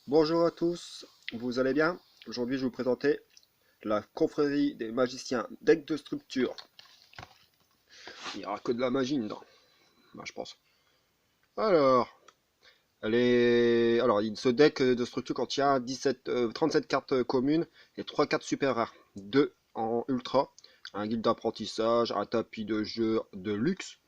Bonjour à tous, vous allez bien? Aujourd'hui je vais vous présenter la confrérie des magiciens deck de structure. Il n'y aura que de la magie dedans, moi, je pense. Alors, ce deck de structure contient 37 cartes communes et 3 cartes super rares. 2 en ultra, un guide d'apprentissage, un tapis de jeu de luxe,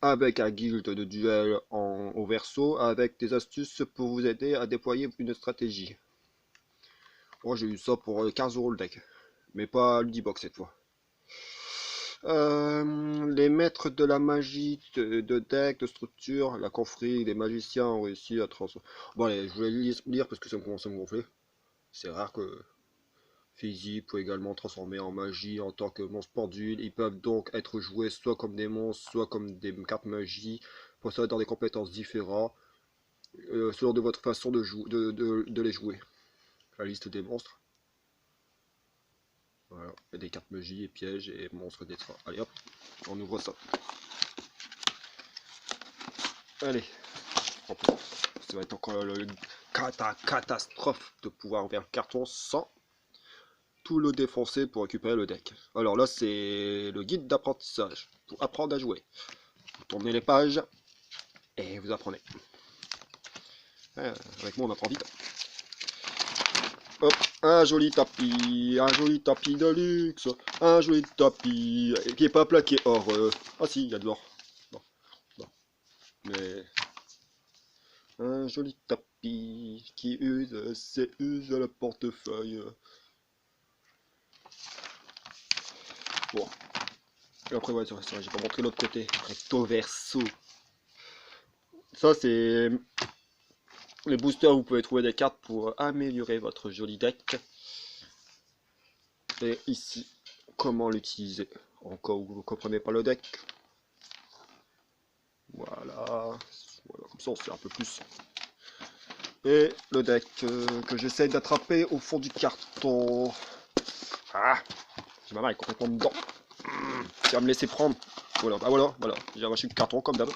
avec un guild de duel au verso, avec des astuces pour vous aider à déployer une stratégie. Moi j'ai eu ça pour 15 € le deck, mais pas l'Udibox cette fois. Les maîtres de la magie de deck, de structure, la confrérie des magiciens ont réussi à transformer. Bon allez, je voulais lire parce que ça me commence à me gonfler. C'est rare que physique peut également transformer en magie en tant que monstre pendule. Ils peuvent donc être joués soit comme des monstres, soit comme des cartes magie, possédant des compétences différentes, selon de votre façon de les jouer. La liste des monstres. Voilà, il y a des cartes magie et pièges et monstres d'extra. Allez hop, on ouvre ça. Allez, ça va être encore le catastrophe de pouvoir ouvrir le carton sans tout le défoncer pour récupérer le deck. Alors là, c'est le guide d'apprentissage pour apprendre à jouer. Vous tournez les pages et vous apprenez. Avec moi, on apprend vite. Hop, un joli tapis de luxe, un joli tapis qui est pas plaqué or. Ah si, il y a de l'or. Bon, bon. Mais un joli tapis qui use le portefeuille. Bon, et après, ouais, j'ai pas montré l'autre côté. Recto verso. Ça, c'est les boosters. Vous pouvez trouver des cartes pour améliorer votre joli deck. Et ici, comment l'utiliser. En cas où vous ne comprenez pas le deck. Voilà. Voilà, comme ça, on sait un peu plus. Et le deck que j'essaie d'attraper au fond du carton. Ah, j'ai ma main est complètement dedans. Tu vas me laisser prendre. Voilà, bah voilà, j'ai arraché le carton comme d'hab.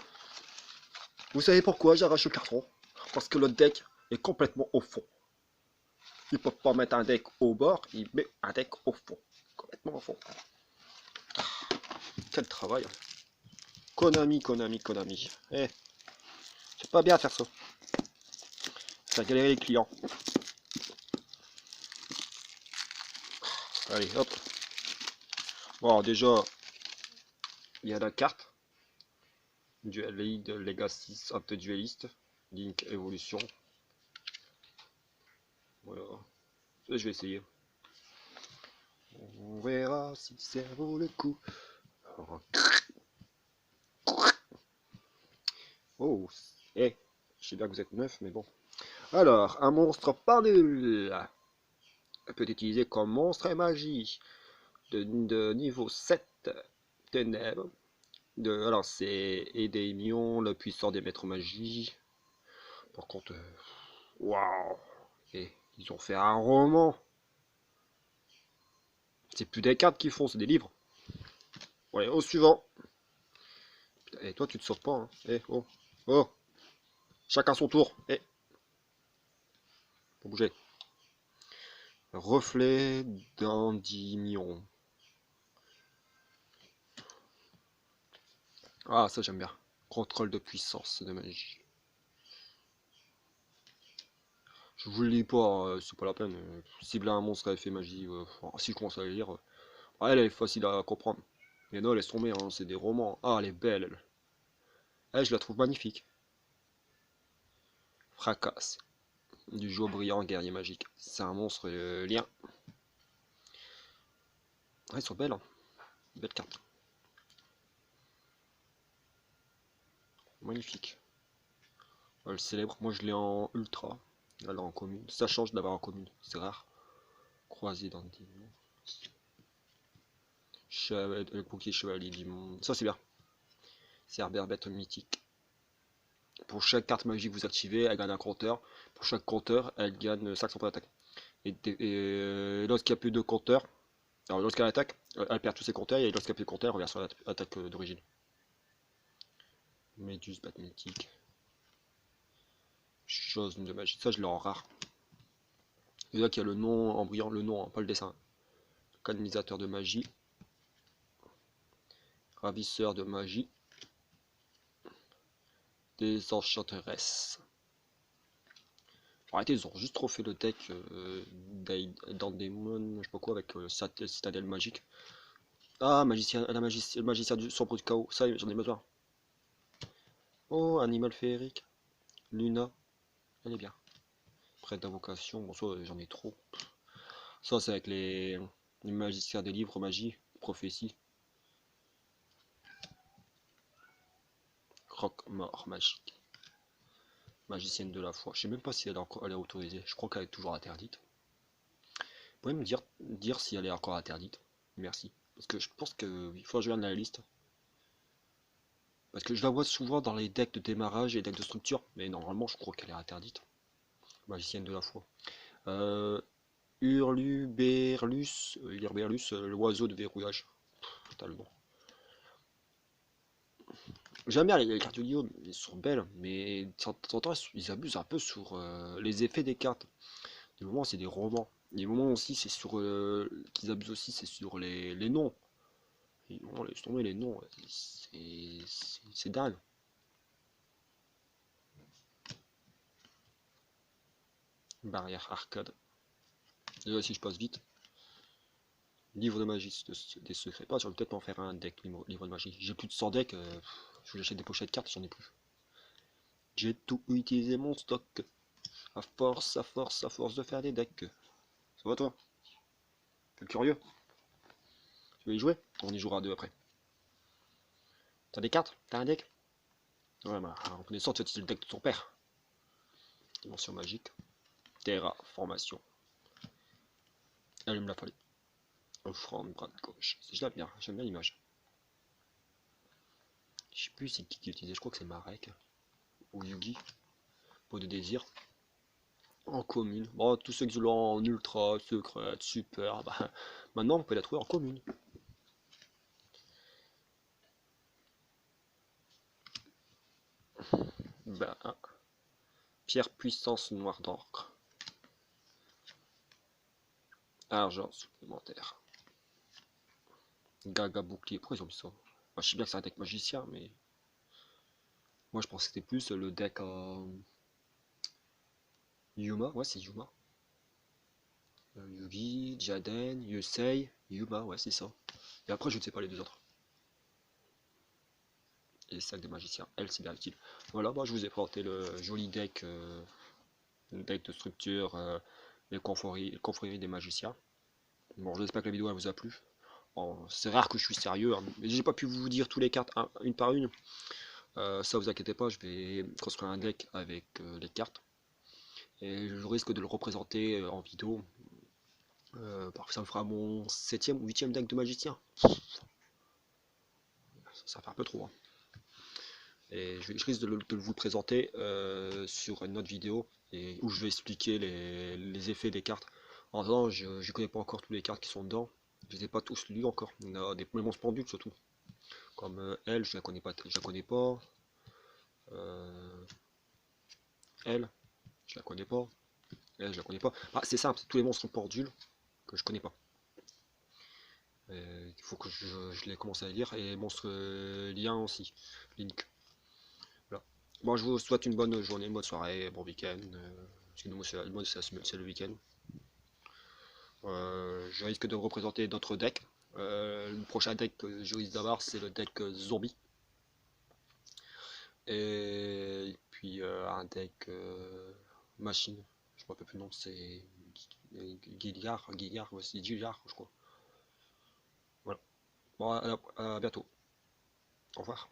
Vous savez pourquoi j'arrache le carton? Parce que le deck est complètement au fond. Ils peuvent pas mettre un deck au bord, ils mettent un deck au fond. Complètement au fond. Quel travail. Konami. Eh, c'est pas bien faire ça. Ça galérer les clients. Allez, hop. Bon, déjà, il y a la carte. Duel League, Legacy, of the Duelist, Link Evolution. Voilà. Ça, je vais essayer. On verra si ça vaut le coup. Oh, eh, je sais bien que vous êtes neuf, mais bon. Alors, un monstre pendule peut être utilisé comme monstre et magie de niveau 7 ténèbres. Alors, c'est Edémion, le puissant des maîtres magie. Par contre, waouh! Et ils ont fait un roman. C'est plus des cartes qu'ils font, c'est des livres. Ouais, au suivant. Et toi, tu te sors pas, hein. Eh, oh, oh. Chacun son tour. Eh, faut bouger. Reflet d'Endymion. Ah, ça j'aime bien. Contrôle de puissance de magie. Je vous le lis pas, c'est pas la peine. Cibler un monstre à effet magie. Si je commence à les lire, elle est facile à comprendre. Mais non, laisse tomber, hein, c'est des romans. Ah, elle est belle, elle. Elle, je la trouve magnifique. Fracasse. Du jour brillant, guerrier magique. C'est un monstre lien. Ah, ils sont belles, hein. Belle carte. Magnifique. Le célèbre, moi je l'ai en ultra. Alors en commune. Ça change d'avoir en commune, c'est rare. Croisé dans le bouquet chevalier du monde. Ça c'est bien. C'est Herbert bête mythique. Pour chaque carte magique que vous activez, elle gagne un compteur. Pour chaque compteur, elle gagne 500 points d'attaque. Et lorsqu'il n'y a plus de compteur, alors lorsqu'elle attaque, elle perd tous ses compteurs. Et lorsqu'il n'y a plus de compteur, elle revient sur l'attaque d'origine. Méduse bête mythique. chose de magie. Ça, je l'ai en rare. Et là, qu'il y a le nom en brillant, le nom, hein, pas le dessin. Canalisateur de magie. Ravisseur de magie. Désenchanteresse. Arrêtez, ils ont juste refait le deck dans Demon, je sais pas quoi, avec Citadelle magique. Ah, magicien, le magicien du sombre du chaos, ça j'en ai besoin. Oh, animal féerique. Luna, elle est bien. Prêtre d'invocation, bon ça j'en ai trop. Ça c'est avec les magiciens des livres magie, prophétie. Croque-mort magique. Magicienne de la foi. Je sais même pas si elle est autorisée. Je crois qu'elle est toujours interdite. Vous pouvez me dire si elle est encore interdite. Merci. Parce que je pense qu'il faut que je regarde la liste. Parce que je la vois souvent dans les decks de démarrage et decks de structure. Mais normalement je crois qu'elle est interdite. Magicienne de la foi. Hurluberlus, l'oiseau de verrouillage. Putain le nom. J'aime bien les cartes Yu-Gi-Oh! Elles sont belles, mais de temps en temps ils abusent un peu sur les effets des cartes. Des moments c'est des romans. Des moments aussi c'est sur qu'ils abusent aussi c'est sur les noms. Et bon, laisse tomber les noms, c'est dingue. Barrière arcade. Déjà si je passe vite. Livre de magie, des secrets. Pas, j'aurais peut-être m'en faire un deck livre de magie. J'ai plus de 100 decks, je j'achète des pochettes de cartes, j'en ai plus. J'ai tout utilisé mon stock. À force, à force, à force de faire des decks. Ça va toi? T'es curieux? Tu veux y jouer? On y jouera deux après. T'as des cartes? T'as un deck? Ouais, bah, en connaissant, tu vas utiliser le deck de ton père. Dimension magique. Terra, formation. Allume la folie. Offrande, bras de gauche. J'aime bien l'image. Je sais plus c'est qui utilisait, je crois que c'est Marek. Ou Yugi. Peau de désir. En commune. Bon, tous ceux qui l'ont en ultra, secret, super, bah, maintenant on peut la trouver en commune. Bah, pierre puissance noire d'encre. Argent supplémentaire. Gaga bouclier. Pourquoi ils ont mis ça? Moi, je sais bien que c'est un deck magicien, mais moi je pense que c'était plus le deck Yuma. Ouais, c'est Yuma. Yugi, Jaden, Yusei, Yuma, ouais, c'est ça. Et après, je ne sais pas les deux autres. Et les sacs de magicien, elle, c'est bien utile. Voilà, bah, je vous ai présenté le joli deck, le deck de structure, les confréries des magiciens. Bon, j'espère que la vidéo elle vous a plu. Bon, c'est rare que je suis sérieux, hein, mais j'ai pas pu vous dire tous les cartes une par une. Ça vous inquiétez pas, je vais construire un deck avec les cartes. Et je risque de le représenter en vidéo. Ça me fera mon 7ème ou 8ème deck de magicien. Ça fait un peu trop. Hein. Et je risque de vous le présenter sur une autre vidéo où je vais expliquer les effets des cartes. En attendant, je ne connais pas encore tous les cartes qui sont dedans. Je les ai pas tous lus encore. Il y a des monstres pendules surtout. Comme elle, je la connais pas. Je la connais pas. Elle, je la connais pas. Elle, je la connais pas. Ah, c'est simple, tous les monstres pendules que je connais pas. Il faut que je les commence à lire. Et les monstres liens aussi. Link. Voilà. Bon, je vous souhaite une bonne journée, une bonne soirée, bon week-end. Parce que nous, c'est le week-end. Je risque de représenter d'autres decks. Le prochain deck que je risque d'avoir, c'est le deck zombie. Et puis un deck machine. Je ne me rappelle plus le nom, c'est Gilliard, ouais, c'est Gilliard, je crois. Voilà. Bon, à bientôt. Au revoir.